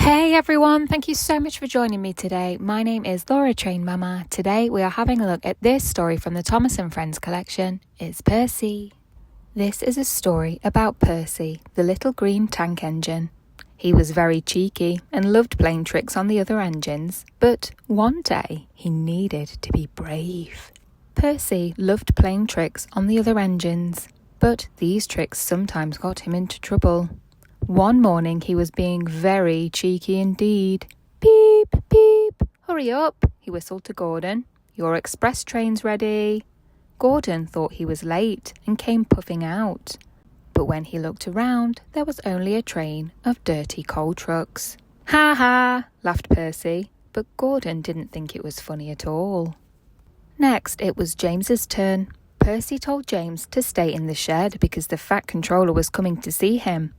Hey everyone, thank you so much for joining me today. My name is Laura Train Mama. Today we are having a look at this story from the Thomas and Friends collection. It's Percy. This is a story about Percy, the little green tank engine. He was very cheeky and loved playing tricks on the other engines, but one day he needed to be brave. Percy loved playing tricks on the other engines, but these tricks sometimes got him into trouble. One morning he was being very cheeky indeed. Beep, beep, hurry up, he whistled to Gordon. Your express train's ready. Gordon thought he was late and came puffing out. But when he looked around, there was only a train of dirty coal trucks. Ha ha, laughed Percy, but Gordon didn't think it was funny at all. Next, it was James's turn. Percy told James to stay in the shed because the Fat Controller was coming to see him.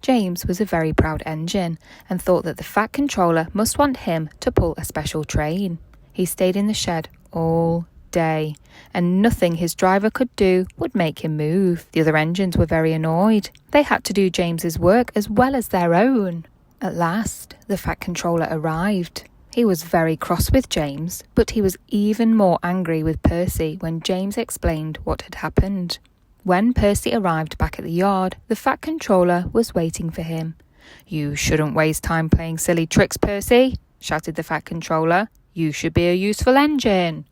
James was a very proud engine and thought that the Fat Controller must want him to pull a special train. He stayed in the shed all day, and nothing his driver could do would make him move. The other engines were very annoyed. They had to do James's work as well as their own. At last, the Fat Controller arrived. He was very cross with James, but he was even more angry with Percy when James explained what had happened. When Percy arrived back at the yard, the Fat Controller was waiting for him. You shouldn't waste time playing silly tricks, Percy, shouted the Fat Controller. You should be a useful engine.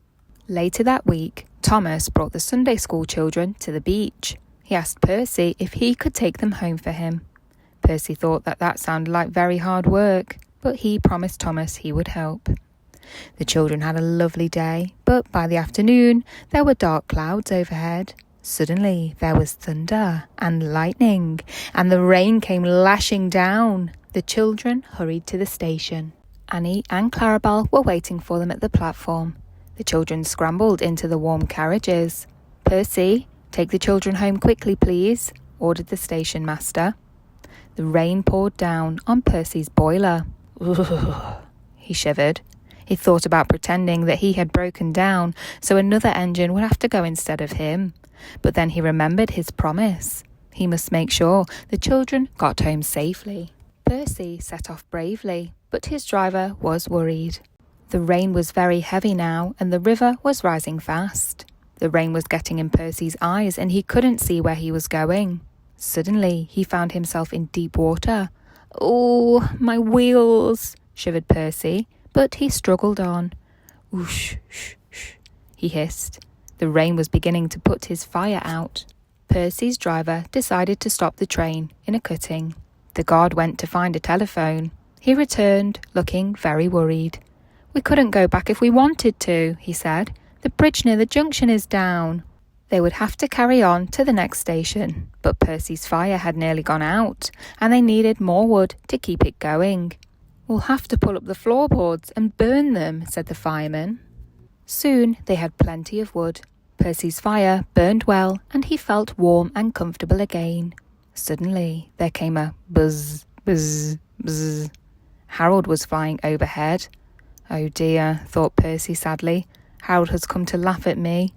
Later that week, Thomas brought the Sunday school children to the beach. He asked Percy if he could take them home for him. Percy thought that sounded like very hard work, but he promised Thomas he would help. The children had a lovely day, but by the afternoon, there were dark clouds overhead. Suddenly, there was thunder and lightning, and the rain came lashing down. The children hurried to the station. Annie and Clarabelle were waiting for them at the platform. The children scrambled into the warm carriages. Percy, take the children home quickly, please, ordered the station master. The rain poured down on Percy's boiler. Ugh, he shivered. He thought about pretending that he had broken down, so another engine would have to go instead of him. But then he remembered his promise. He must make sure the children got home safely. Percy set off bravely, but his driver was worried. The rain was very heavy now, and the river was rising fast. The rain was getting in Percy's eyes, and he couldn't see where he was going. Suddenly, he found himself in deep water. Oh, my wheels, shivered Percy, but he struggled on. Whoosh, shh, shh, he hissed. The rain was beginning to put his fire out. Percy's driver decided to stop the train in a cutting. The guard went to find a telephone. He returned, looking very worried. We couldn't go back if we wanted to, he said. The bridge near the junction is down. They would have to carry on to the next station, but Percy's fire had nearly gone out, and they needed more wood to keep it going. We'll have to pull up the floorboards and burn them, said the fireman. Soon they had plenty of wood. Percy's fire burned well, and he felt warm and comfortable again. Suddenly there came a buzz, buzz, buzz. Harold was flying overhead. Oh dear, thought Percy sadly. Harold has come to laugh at me.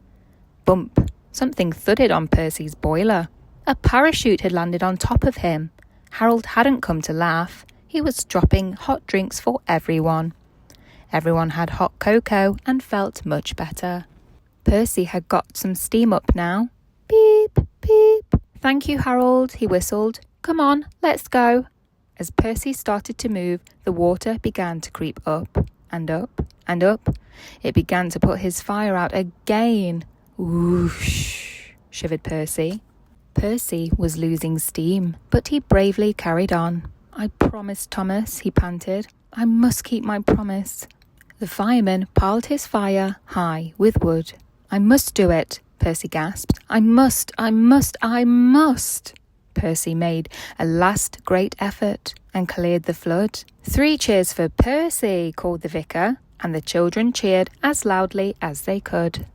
Bump! Something thudded on Percy's boiler. A parachute had landed on top of him. Harold hadn't come to laugh. He was dropping hot drinks for everyone. Everyone had hot cocoa and felt much better. Percy had got some steam up now. Beep, beep. Thank you, Harold, he whistled. Come on, let's go. As Percy started to move, the water began to creep up and up and up. It began to put his fire out again. Whoosh, shivered Percy. Percy was losing steam, but he bravely carried on. I promised Thomas, he panted. I must keep my promise. The fireman piled his fire high with wood. I must do it, Percy gasped. I must. Percy made a last great effort and cleared the flood. 3 cheers for Percy, called the vicar, and the children cheered as loudly as they could.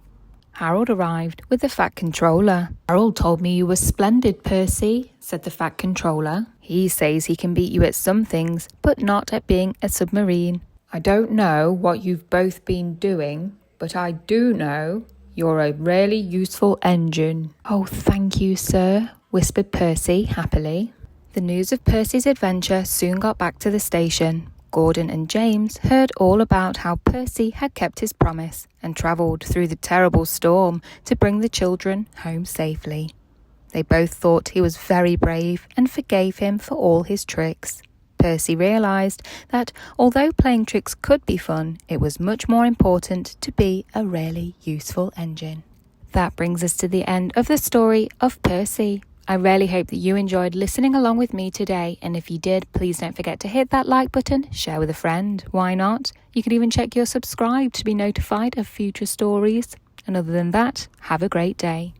Harold arrived with the Fat Controller. Harold told me you were splendid, Percy, said the Fat Controller. He says he can beat you at some things, but not at being a submarine. I don't know what you've both been doing, but I do know you're a really useful engine. Oh, thank you, sir, whispered Percy happily. The news of Percy's adventure soon got back to the station. Gordon and James heard all about how Percy had kept his promise and travelled through the terrible storm to bring the children home safely. They both thought he was very brave and forgave him for all his tricks. Percy realised that although playing tricks could be fun, it was much more important to be a really useful engine. That brings us to the end of the story of Percy. I really hope that you enjoyed listening along with me today, and if you did, please don't forget to hit that like button, share with a friend, why not? You can even check you're subscribed to be notified of future stories. And other than that, have a great day.